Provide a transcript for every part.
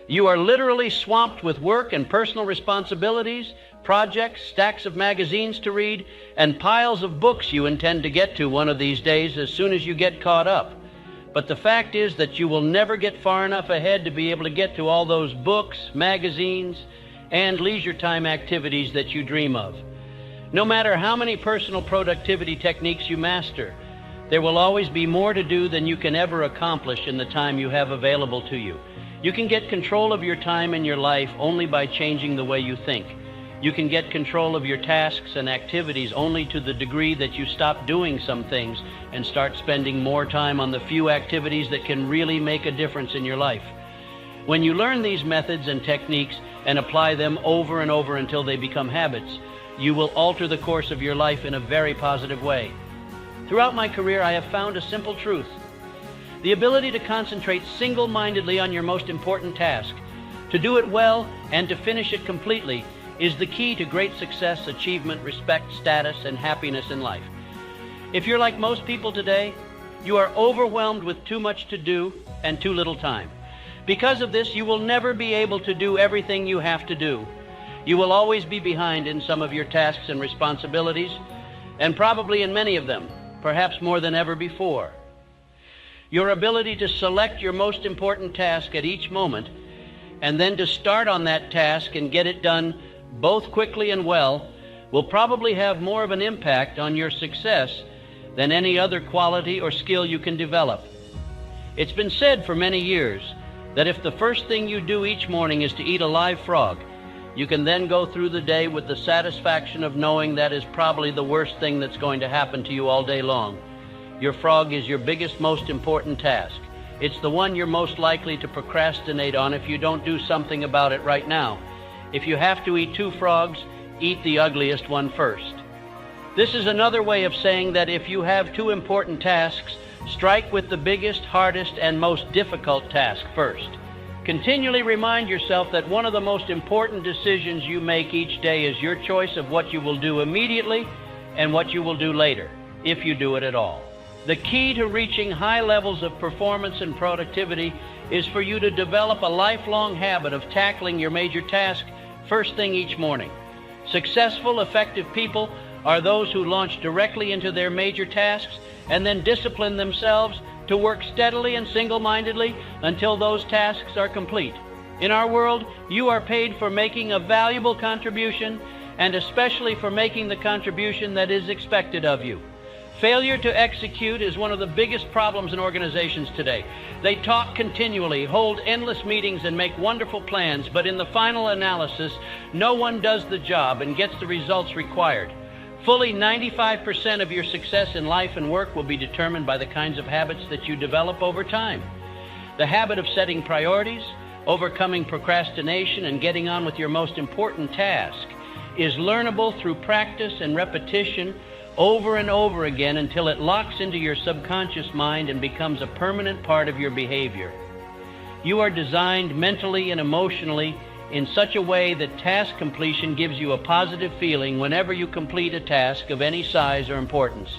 You are literally swamped with work and personal responsibilities, projects, stacks of magazines to read, and piles of books you intend to get to one of these days as soon as you get caught up. But the fact is that you will never get far enough ahead to be able to get to all those books, magazines, and leisure time activities that you dream of. No matter how many personal productivity techniques you master, there will always be more to do than you can ever accomplish in the time you have available to you. You can get control of your time and your life only by changing the way you think. You can get control of your tasks and activities only to the degree that you stop doing some things and start spending more time on the few activities that can really make a difference in your life. When you learn these methods and techniques and apply them over and over until they become habits, you will alter the course of your life in a very positive way. Throughout my career, I have found a simple truth. The ability to concentrate single-mindedly on your most important task, to do it well and to finish it completely, is the key to great success, achievement, respect, status, and happiness in life. If you're like most people today, you are overwhelmed with too much to do and too little time. Because of this, you will never be able to do everything you have to do. You will always be behind in some of your tasks and responsibilities, and probably in many of them, perhaps more than ever before. Your ability to select your most important task at each moment, and then to start on that task and get it done both quickly and well, will probably have more of an impact on your success than any other quality or skill you can develop. It's been said for many years that if the first thing you do each morning is to eat a live frog, you can then go through the day with the satisfaction of knowing that is probably the worst thing that's going to happen to you all day long. Your frog is your biggest, most important task. It's the one you're most likely to procrastinate on if you don't do something about it right now. If you have to eat 2 frogs, eat the ugliest one first. This is another way of saying that if you have 2 important tasks, strike with the biggest, hardest, and most difficult task first. Continually remind yourself that one of the most important decisions you make each day is your choice of what you will do immediately and what you will do later, if you do it at all. The key to reaching high levels of performance and productivity is for you to develop a lifelong habit of tackling your major task first thing each morning. Successful, effective people are those who launch directly into their major tasks and then discipline themselves to work steadily and single-mindedly until those tasks are complete. In our world, you are paid for making a valuable contribution, and especially for making the contribution that is expected of you. Failure to execute is one of the biggest problems in organizations today. They talk continually, hold endless meetings, and make wonderful plans, but in the final analysis, no one does the job and gets the results required. Fully 95% of your success in life and work will be determined by the kinds of habits that you develop over time. The habit of setting priorities, overcoming procrastination, and getting on with your most important task is learnable through practice and repetition over and over again until it locks into your subconscious mind and becomes a permanent part of your behavior. You are designed mentally and emotionally in such a way that task completion gives you a positive feeling whenever you complete a task of any size or importance.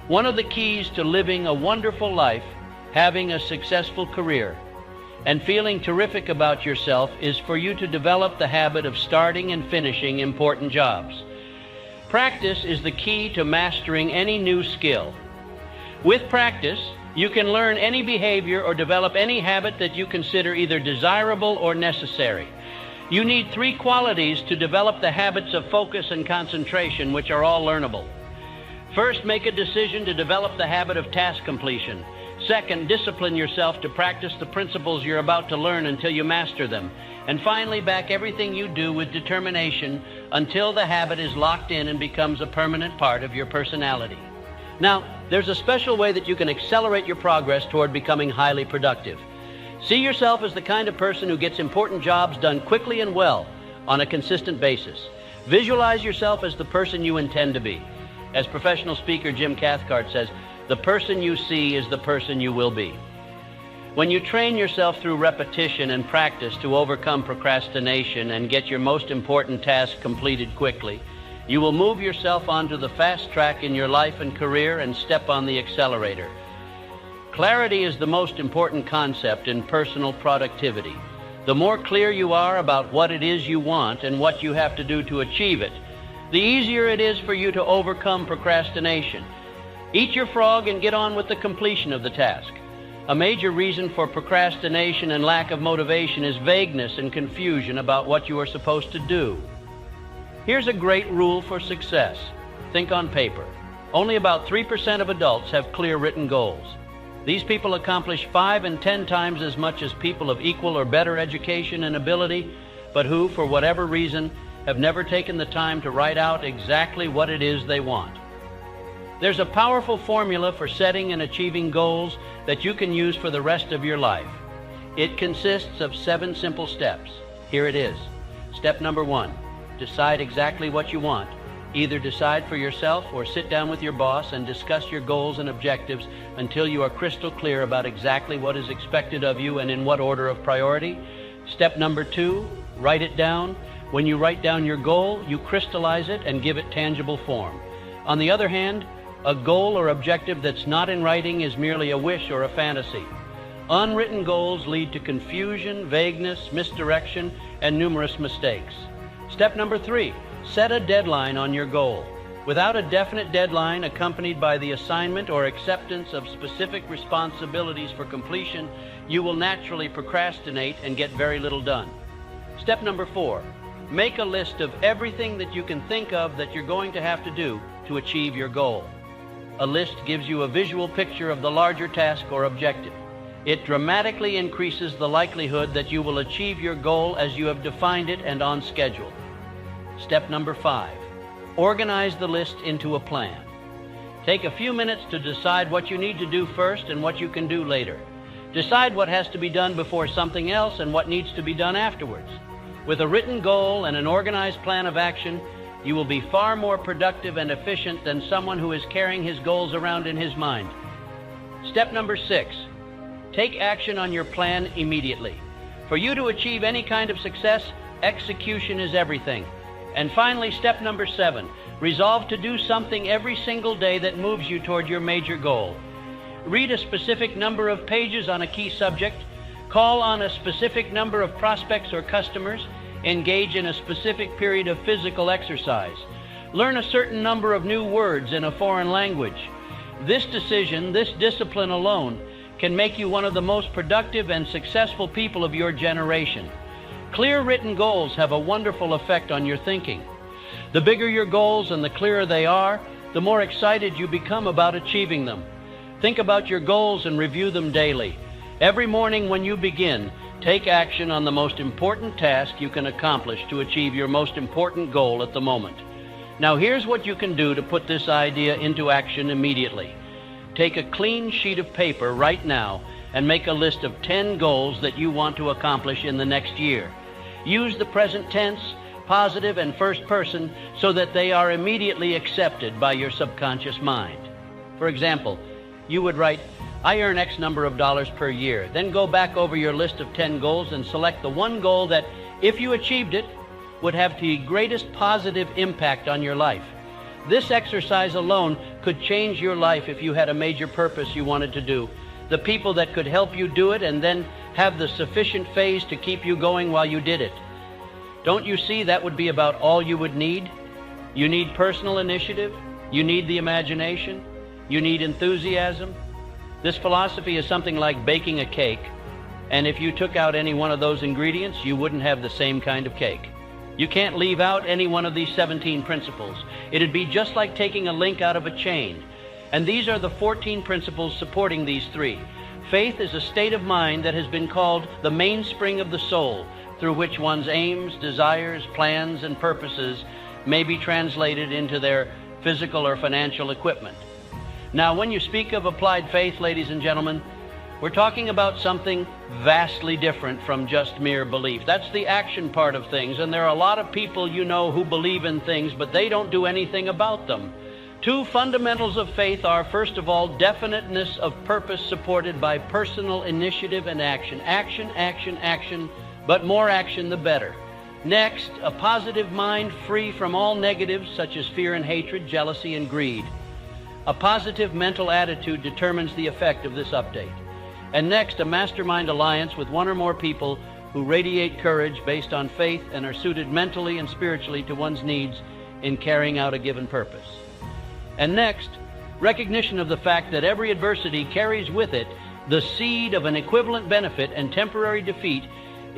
One of the keys to living a wonderful life, having a successful career, and feeling terrific about yourself is for you to develop the habit of starting and finishing important jobs. Practice is the key to mastering any new skill. With practice, you can learn any behavior or develop any habit that you consider either desirable or necessary. You need 3 qualities to develop the habits of focus and concentration, which are all learnable. First, make a decision to develop the habit of task completion. Second, discipline yourself to practice the principles you're about to learn until you master them. And finally, back everything you do with determination until the habit is locked in and becomes a permanent part of your personality. Now, there's a special way that you can accelerate your progress toward becoming highly productive. See yourself as the kind of person who gets important jobs done quickly and well on a consistent basis. Visualize yourself as the person you intend to be. As professional speaker Jim Cathcart says, the person you see is the person you will be. When you train yourself through repetition and practice to overcome procrastination and get your most important task completed quickly, you will move yourself onto the fast track in your life and career and step on the accelerator. Clarity is the most important concept in personal productivity. The more clear you are about what it is you want and what you have to do to achieve it, the easier it is for you to overcome procrastination. Eat your frog and get on with the completion of the task. A major reason for procrastination and lack of motivation is vagueness and confusion about what you are supposed to do. Here's a great rule for success. Think on paper. Only about 3% of adults have clear written goals. These people accomplish 5 and 10 times as much as people of equal or better education and ability, but who, for whatever reason, have never taken the time to write out exactly what it is they want. There's a powerful formula for setting and achieving goals that you can use for the rest of your life. It consists of 7 simple steps. Here it is. Step number 1, decide exactly what you want. Either decide for yourself or sit down with your boss and discuss your goals and objectives until you are crystal clear about exactly what is expected of you and in what order of priority. Step number 2, write it down. When you write down your goal, you crystallize it and give it tangible form. On the other hand, a goal or objective that's not in writing is merely a wish or a fantasy. Unwritten goals lead to confusion, vagueness, misdirection, and numerous mistakes. Step number 3, set a deadline on your goal. Without a definite deadline accompanied by the assignment or acceptance of specific responsibilities for completion, you will naturally procrastinate and get very little done. Step number 4, make a list of everything that you can think of that you're going to have to do to achieve your goal. A list gives you a visual picture of the larger task or objective. It dramatically increases the likelihood that you will achieve your goal as you have defined it and on schedule. Step number 5, organize the list into a plan. Take a few minutes to decide what you need to do first and what you can do later. Decide what has to be done before something else and what needs to be done afterwards. With a written goal and an organized plan of action, you will be far more productive and efficient than someone who is carrying his goals around in his mind. Step number 6, take action on your plan immediately. For you to achieve any kind of success, execution is everything. And finally, step number 7, resolve to do something every single day that moves you toward your major goal. Read a specific number of pages on a key subject, call on a specific number of prospects or customers, engage in a specific period of physical exercise, learn a certain number of new words in a foreign language. This decision, this discipline alone, can make you one of the most productive and successful people of your generation. Clear written goals have a wonderful effect on your thinking. The bigger your goals and the clearer they are, the more excited you become about achieving them. Think about your goals and review them daily. Every morning when you begin, take action on the most important task you can accomplish to achieve your most important goal at the moment. Now here's what you can do to put this idea into action immediately. Take a clean sheet of paper right now and make a list of 10 goals that you want to accomplish in the next year. Use the present tense, positive, and first person so that they are immediately accepted by your subconscious mind. For example, you would write, I earn X number of dollars per year. Then go back over your list of 10 goals and select the one goal that, if you achieved it, would have the greatest positive impact on your life. This exercise alone could change your life if you had a major purpose you wanted to do, the people that could help you do it, and then have the sufficient phase to keep you going while you did it. Don't you see that would be about all you would need? You need personal initiative, you need the imagination, you need enthusiasm. This philosophy is something like baking a cake, and if you took out any one of those ingredients, you wouldn't have the same kind of cake. You can't leave out any one of these 17 principles. It'd be just like taking a link out of a chain. And these are the 14 principles supporting these 3. Faith is a state of mind that has been called the mainspring of the soul, through which one's aims, desires, plans, and purposes may be translated into their physical or financial equipment. Now, when you speak of applied faith, ladies and gentlemen, we're talking about something vastly different from just mere belief. That's the action part of things, and there are a lot of people you know who believe in things, but they don't do anything about them. 2 fundamentals of faith are, first of all, definiteness of purpose supported by personal initiative and action. Action, action, action, but more action the better. Next, a positive mind free from all negatives such as fear and hatred, jealousy and greed. A positive mental attitude determines the effect of this update. And next, a mastermind alliance with one or more people who radiate courage based on faith and are suited mentally and spiritually to one's needs in carrying out a given purpose. And next, recognition of the fact that every adversity carries with it the seed of an equivalent benefit, and temporary defeat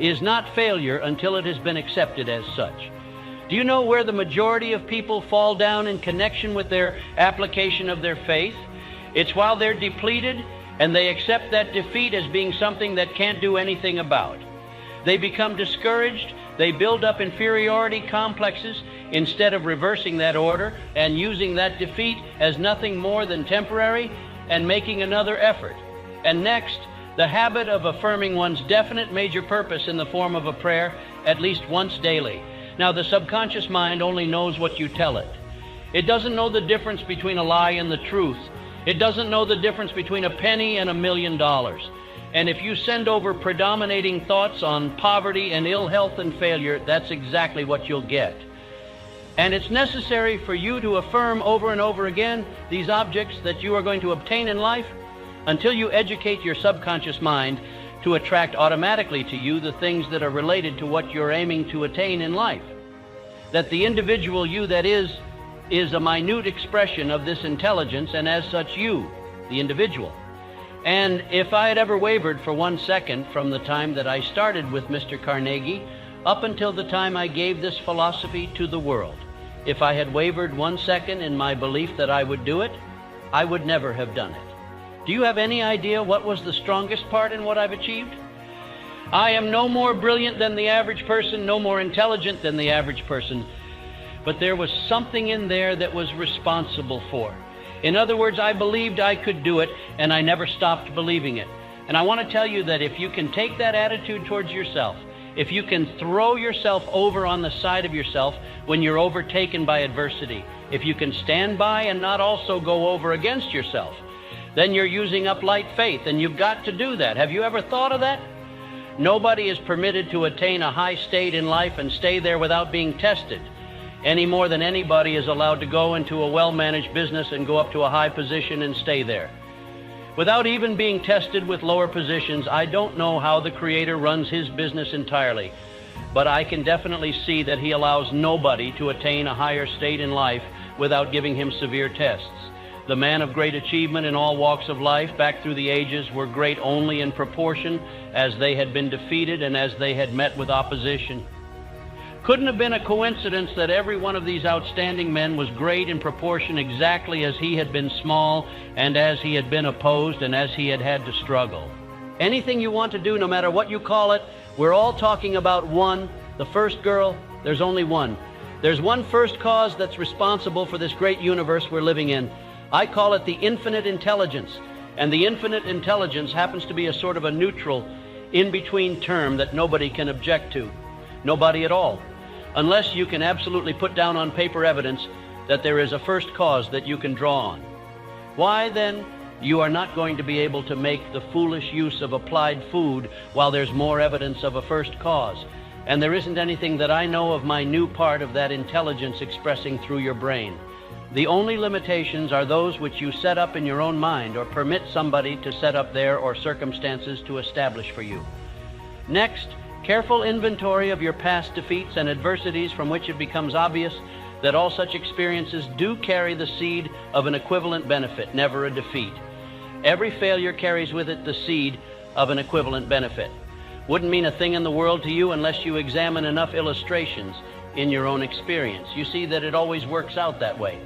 is not failure until it has been accepted as such. Do you know where the majority of people fall down in connection with their application of their faith? It's while they're depleted and they accept that defeat as being something that can't do anything about. They become discouraged, they build up inferiority complexes instead of reversing that order and using that defeat as nothing more than temporary and making another effort. And next, the habit of affirming one's definite major purpose in the form of a prayer at least once daily. Now, the subconscious mind only knows what you tell it. It doesn't know the difference between a lie and the truth. It doesn't know the difference between a penny and $1 million. And if you send over predominating thoughts on poverty and ill health and failure, that's exactly what you'll get. And it's necessary for you to affirm over and over again these objects that you are going to obtain in life until you educate your subconscious mind to attract automatically to you the things that are related to what you're aiming to attain in life. That the individual you that is a minute expression of this intelligence, and as such you, the individual. And if I had ever wavered for 1 second from the time that I started with Mr. Carnegie up until the time I gave this philosophy to the world, if I had wavered 1 second in my belief that I would do it, I would never have done it. Do you have any idea what was the strongest part in what I've achieved? I am no more brilliant than the average person, no more intelligent than the average person, but there was something in there that was responsible for. In other words, I believed I could do it, and I never stopped believing it. And I want to tell you that if you can take that attitude towards yourself, if you can throw yourself over on the side of yourself when you're overtaken by adversity, if you can stand by and not also go over against yourself, then you're using up light faith, and you've got to do that. Have you ever thought of that? Nobody is permitted to attain a high state in life and stay there without being tested, any more than anybody is allowed to go into a well-managed business and go up to a high position and stay there. Without even being tested with lower positions, I don't know how the Creator runs His business entirely, but I can definitely see that He allows nobody to attain a higher state in life without giving him severe tests. The men of great achievement in all walks of life back through the ages were great only in proportion as they had been defeated and as they had met with opposition. Couldn't have been a coincidence that every one of these outstanding men was great in proportion exactly as he had been small and as he had been opposed and as he had had to struggle. Anything you want to do, no matter what you call it, we're all talking about one, the first girl. There's only one. There's one first cause that's responsible for this great universe we're living in. I call it the infinite intelligence, and the infinite intelligence happens to be a sort of a neutral, in-between term that nobody can object to. Nobody at all, unless you can absolutely put down on paper evidence that there is a first cause that you can draw on. Why then, you are not going to be able to make the foolish use of applied food while there's more evidence of a first cause, and there isn't anything that I know of my new part of that intelligence expressing through your brain. The only limitations are those which you set up in your own mind or permit somebody to set up there or circumstances to establish for you. Next, careful inventory of your past defeats and adversities from which it becomes obvious that all such experiences do carry the seed of an equivalent benefit, never a defeat. Every failure carries with it the seed of an equivalent benefit. Wouldn't mean a thing in the world to you unless you examine enough illustrations in your own experience. You see that it always works out that way.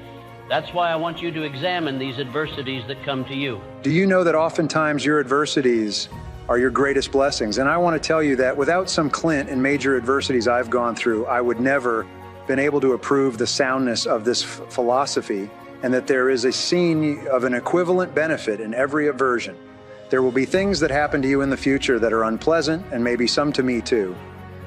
That's why I want you to examine these adversities that come to you. Do you know that oftentimes your adversities are your greatest blessings? And I want to tell you that without some Clint and major adversities I've gone through, I would never been able to approve the soundness of this philosophy, and that there is a scene of an equivalent benefit in every aversion. There will be things that happen to you in the future that are unpleasant, and maybe some to me too.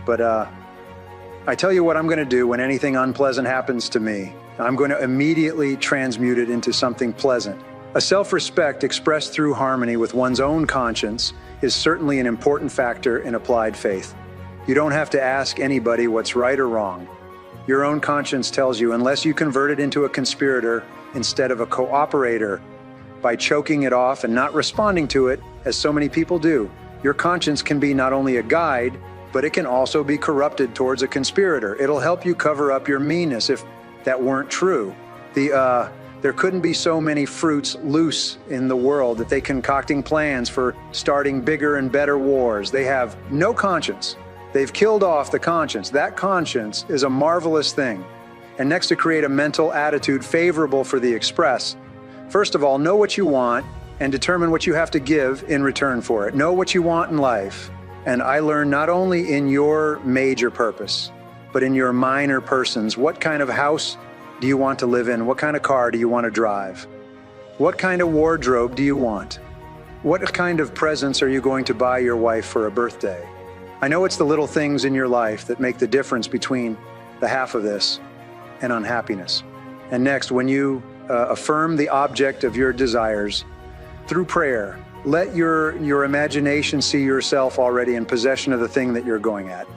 But I tell you what I'm going to do when anything unpleasant happens to me. I'm going to immediately transmute it into something pleasant. A self-respect expressed through harmony with one's own conscience is certainly an important factor in applied faith. You don't have to ask anybody what's right or wrong. Your own conscience tells you, unless you convert it into a conspirator instead of a cooperator by choking it off and not responding to it, as so many people do, your conscience can be not only a guide, but it can also be corrupted towards a conspirator. It'll help you cover up your meanness if that weren't true. There couldn't be so many fruits loose in the world that they concocting plans for starting bigger and better wars. They have no conscience. They've killed off the conscience. That conscience is a marvelous thing. And next, to create a mental attitude favorable for the express, first of all, know what you want and determine what you have to give in return for it. Know what you want in life. And I learned not only in your major purpose, but in your minor persons. What kind of house do you want to live in? What kind of car do you want to drive? What kind of wardrobe do you want? What kind of presents are you going to buy your wife for a birthday? I know it's the little things in your life that make the difference between the half of this and unhappiness. And next, when you affirm the object of your desires through prayer, let your imagination see yourself already in possession of the thing that you're going at.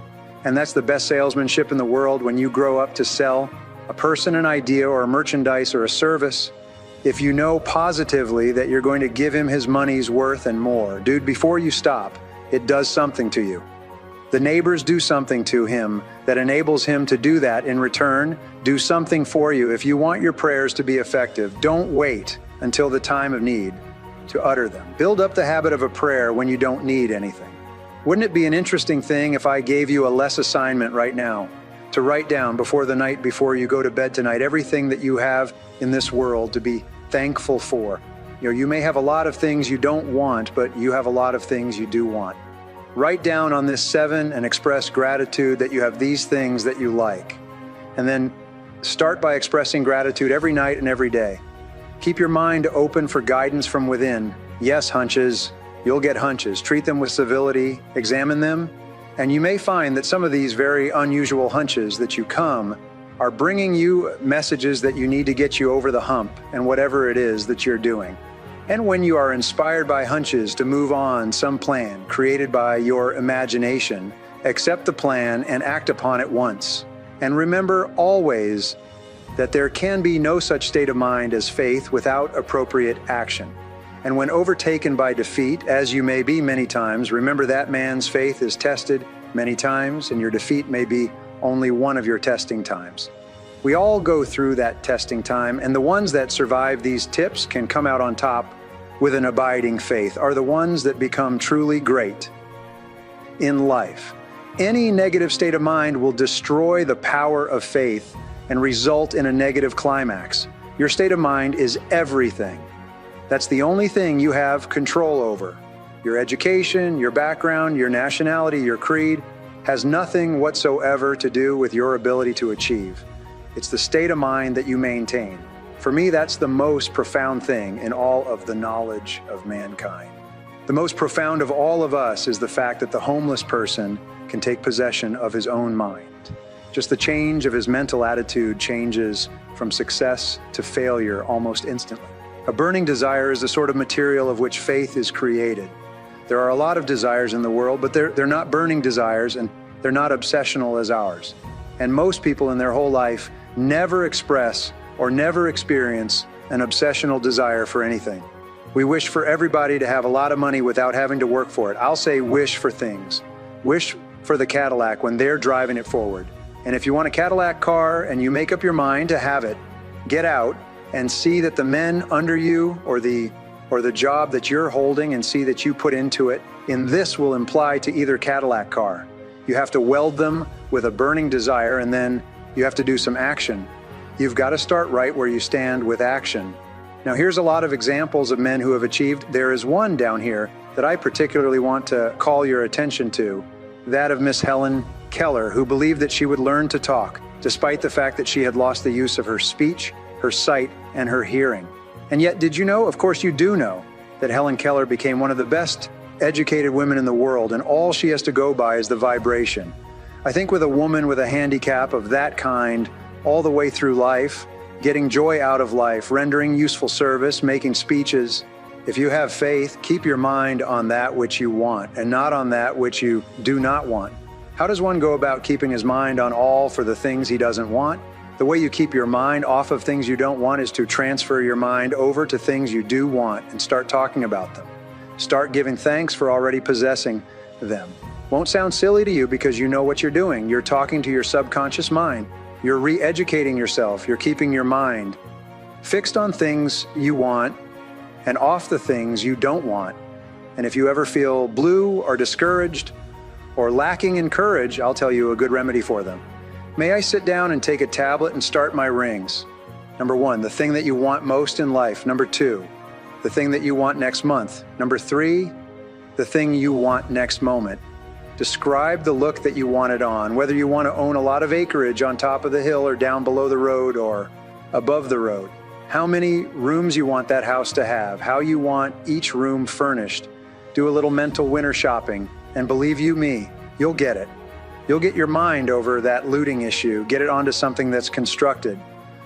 And that's the best salesmanship in the world, when you grow up to sell a person, an idea, or a merchandise, or a service. If you know positively that you're going to give him his money's worth and more, dude, before you stop, it does something to you. The neighbors do something to him that enables him to do that in return, do something for you. If you want your prayers to be effective, don't wait until the time of need to utter them. Build up the habit of a prayer when you don't need anything. Wouldn't it be an interesting thing if I gave you a less assignment right now to write down before the night before you go to bed tonight everything that you have in this world to be thankful for? You may have a lot of things you don't want, but you have a lot of things you do want. Write down on this 7 and express gratitude that you have these things that you like. And then start by expressing gratitude every night and every day. Keep your mind open for guidance from within. Yes, hunches. You'll get hunches. Treat them with civility. Examine them. And you may find that some of these very unusual hunches that you come are bringing you messages that you need to get you over the hump and whatever it is that you're doing. And when you are inspired by hunches to move on some plan created by your imagination, accept the plan and act upon it once. And remember always that there can be no such state of mind as faith without appropriate action. And when overtaken by defeat, as you may be many times, remember that man's faith is tested many times, and your defeat may be only one of your testing times. We all go through that testing time, and the ones that survive these tips can come out on top with an abiding faith are the ones that become truly great in life. Any negative state of mind will destroy the power of faith and result in a negative climax. Your state of mind is everything. That's the only thing you have control over. Your education, your background, your nationality, your creed has nothing whatsoever to do with your ability to achieve. It's the state of mind that you maintain. For me, that's the most profound thing in all of the knowledge of mankind. The most profound of all of us is the fact that the homeless person can take possession of his own mind. Just the change of his mental attitude changes from success to failure almost instantly. A burning desire is the sort of material of which faith is created. There are a lot of desires in the world, but they're not burning desires, and they're not obsessional as ours. And most people in their whole life never express or never experience an obsessional desire for anything. We wish for everybody to have a lot of money without having to work for it. I'll say wish for things. Wish for the Cadillac when they're driving it forward. And if you want a Cadillac car and you make up your mind to have it, get out and see that the men under you or the job that you're holding and see that you put into it, in this will imply to either Cadillac car. You have to weld them with a burning desire, and then you have to do some action. You've got to start right where you stand with action. Now, here's a lot of examples of men who have achieved. There is one down here that I particularly want to call your attention to, that of Miss Helen Keller, who believed that she would learn to talk, despite the fact that she had lost the use of her speech, her sight, and her hearing. And yet, did you know, of course you do know, that Helen Keller became one of the best educated women in the world, and all she has to go by is the vibration. I think with a woman with a handicap of that kind, all the way through life, getting joy out of life, rendering useful service, making speeches, if you have faith, keep your mind on that which you want and not on that which you do not want. How does one go about keeping his mind on all for the things he doesn't want? The way you keep your mind off of things you don't want is to transfer your mind over to things you do want and start talking about them. Start giving thanks for already possessing them. Won't sound silly to you because you know what you're doing. You're talking to your subconscious mind. You're re-educating yourself. You're keeping your mind fixed on things you want and off the things you don't want. And if you ever feel blue or discouraged or lacking in courage, I'll tell you a good remedy for them. May I sit down and take a tablet and start my rings? Number 1, the thing that you want most in life. Number 2, the thing that you want next month. Number 3, the thing you want next moment. Describe the look that you want it on, whether you want to own a lot of acreage on top of the hill or down below the road or above the road. How many rooms you want that house to have, how you want each room furnished. Do a little mental winter shopping, and believe you me, you'll get it. You'll get your mind over that looting issue, get it onto something that's constructed.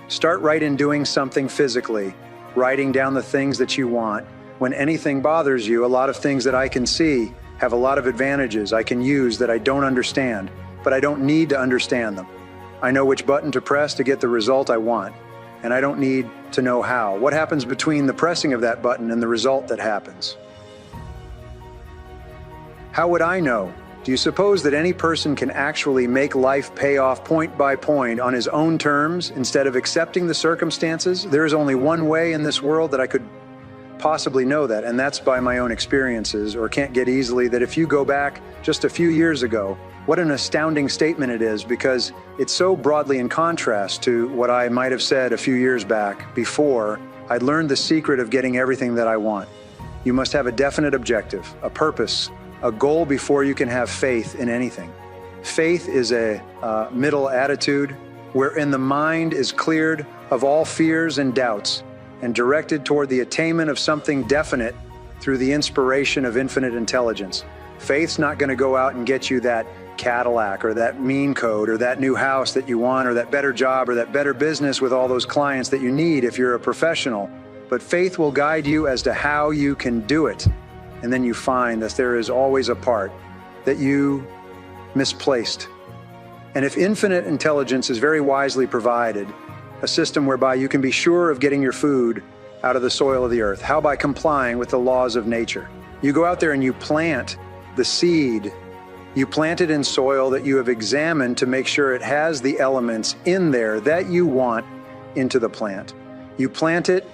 Start right in doing something physically, writing down the things that you want. When anything bothers you, a lot of things that I can see have a lot of advantages I can use that I don't understand, but I don't need to understand them. I know which button to press to get the result I want, and I don't need to know how. What happens between the pressing of that button and the result that happens? How would I know? Do you suppose that any person can actually make life pay off point by point on his own terms instead of accepting the circumstances? There is only one way in this world that I could possibly know that, and that's by my own experiences, or can't get easily, that if you go back just a few years ago, what an astounding statement it is, because it's so broadly in contrast to what I might have said a few years back before I'd learned the secret of getting everything that I want. You must have a definite objective, a purpose, a goal before you can have faith in anything. Faith is a middle attitude wherein the mind is cleared of all fears and doubts and directed toward the attainment of something definite through the inspiration of infinite intelligence. Faith's not going to go out and get you that Cadillac or that mean coat or that new house that you want or that better job or that better business with all those clients that you need if you're a professional. But faith will guide you as to how you can do it. And then you find that there is always a part that you misplaced. And if infinite intelligence is very wisely provided, a system whereby you can be sure of getting your food out of the soil of the earth, how by complying with the laws of nature. You go out there and you plant the seed. You plant it in soil that you have examined to make sure it has the elements in there that you want into the plant. You plant it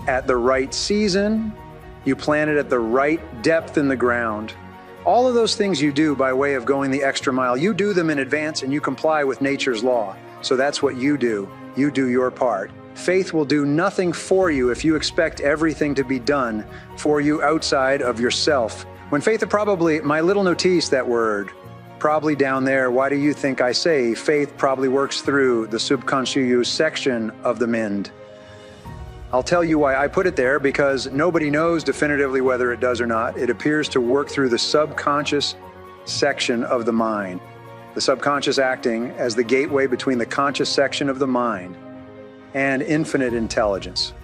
at the right season. You plant it at the right depth in the ground. All of those things you do by way of going the extra mile, you do them in advance and you comply with nature's law. So that's what you do. You do your part. Faith will do nothing for you if you expect everything to be done for you outside of yourself. When faith, probably, my little notice, that word, probably down there, why do you think I say faith probably works through the subconscious section of the mind? I'll tell you why I put it there, because nobody knows definitively whether it does or not. It appears to work through the subconscious section of the mind. The subconscious acting as the gateway between the conscious section of the mind and infinite intelligence.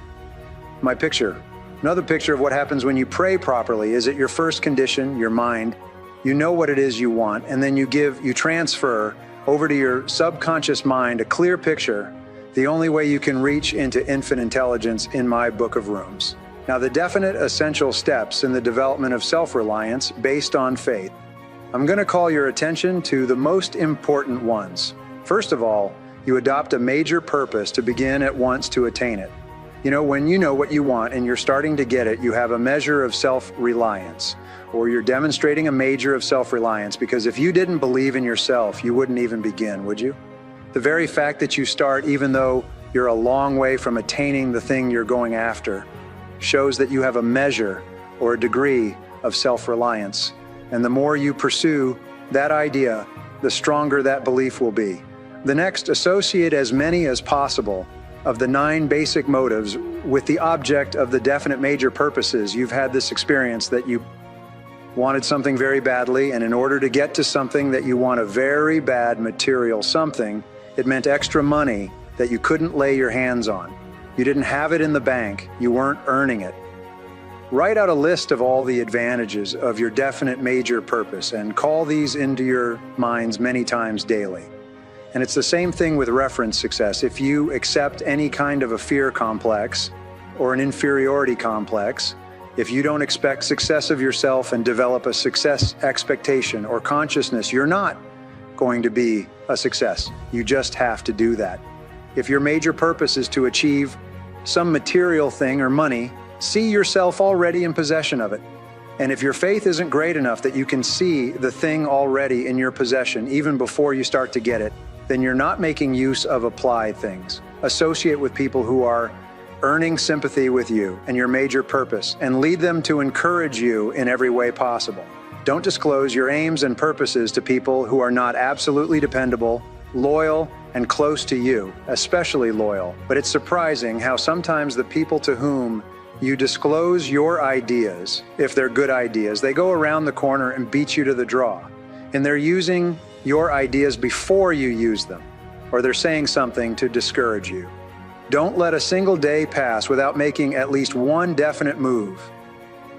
My picture, another picture of what happens when you pray properly, is at your first condition, your mind. You know what it is you want, and then you transfer over to your subconscious mind a clear picture, the only way you can reach into infinite intelligence in my book of rooms. Now, the definite essential steps in the development of self-reliance based on faith. I'm going to call your attention to the most important ones. First of all, you adopt a major purpose to begin at once to attain it. You know, when you know what you want and you're starting to get it, you have a measure of self-reliance, or you're demonstrating a major of self-reliance, because if you didn't believe in yourself, you wouldn't even begin, would you? The very fact that you start, even though you're a long way from attaining the thing you're going after, shows that you have a measure or a degree of self-reliance. And the more you pursue that idea, the stronger that belief will be. The next, associate as many as possible of the 9 basic motives with the object of the definite major purposes. You've had this experience that you wanted something very badly, and in order to get to something that you want, a very bad material something, it meant extra money that you couldn't lay your hands on. You didn't have it in the bank. You weren't earning it. Write out a list of all the advantages of your definite major purpose and call these into your minds many times daily. And it's the same thing with reference success. If you accept any kind of a fear complex or an inferiority complex, If you don't expect success of yourself and develop a success expectation or consciousness, you're not going to be a success. You just have to do that. If your major purpose is to achieve some material thing or money, see yourself already in possession of it. And if your faith isn't great enough that you can see the thing already in your possession even before you start to get it, then you're not making use of applied things. Associate with people who are earning sympathy with you and your major purpose, and lead them to encourage you in every way possible. Don't disclose your aims and purposes to people who are not absolutely dependable, loyal, and close to you, especially loyal. But it's surprising how sometimes the people to whom you disclose your ideas, if they're good ideas, they go around the corner and beat you to the draw. And they're using your ideas before you use them, or they're saying something to discourage you. Don't let a single day pass without making at least one definite move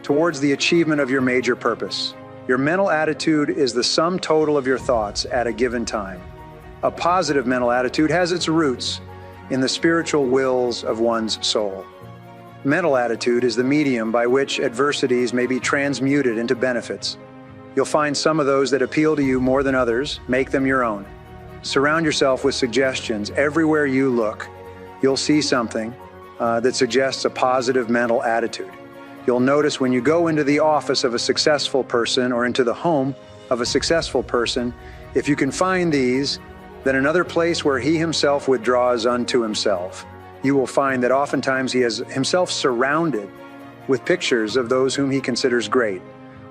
towards the achievement of your major purpose. Your mental attitude is the sum total of your thoughts at a given time. A positive mental attitude has its roots in the spiritual wills of one's soul. Mental attitude is the medium by which adversities may be transmuted into benefits. You'll find some of those that appeal to you more than others. Make them your own. Surround yourself with suggestions. Everywhere you look, you'll see something that suggests a positive mental attitude. You'll notice when you go into the office of a successful person or into the home of a successful person, if you can find these, then another place where he himself withdraws unto himself. You will find that oftentimes he has himself surrounded with pictures of those whom he considers great.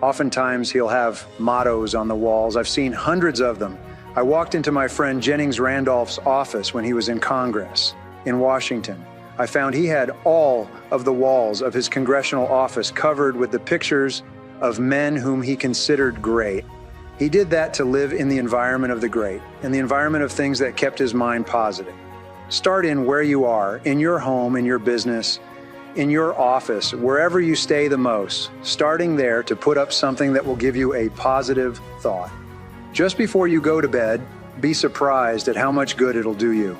Oftentimes he'll have mottos on the walls. I've seen hundreds of them. I walked into my friend Jennings Randolph's office when he was in Congress in Washington. I found he had all of the walls of his congressional office covered with the pictures of men whom he considered great. He did that to live in the environment of the great, in the environment of things that kept his mind positive. Start in where you are, in your home, in your business, in your office, wherever you stay the most, starting there to put up something that will give you a positive thought. Just before you go to bed, be surprised at how much good it'll do you.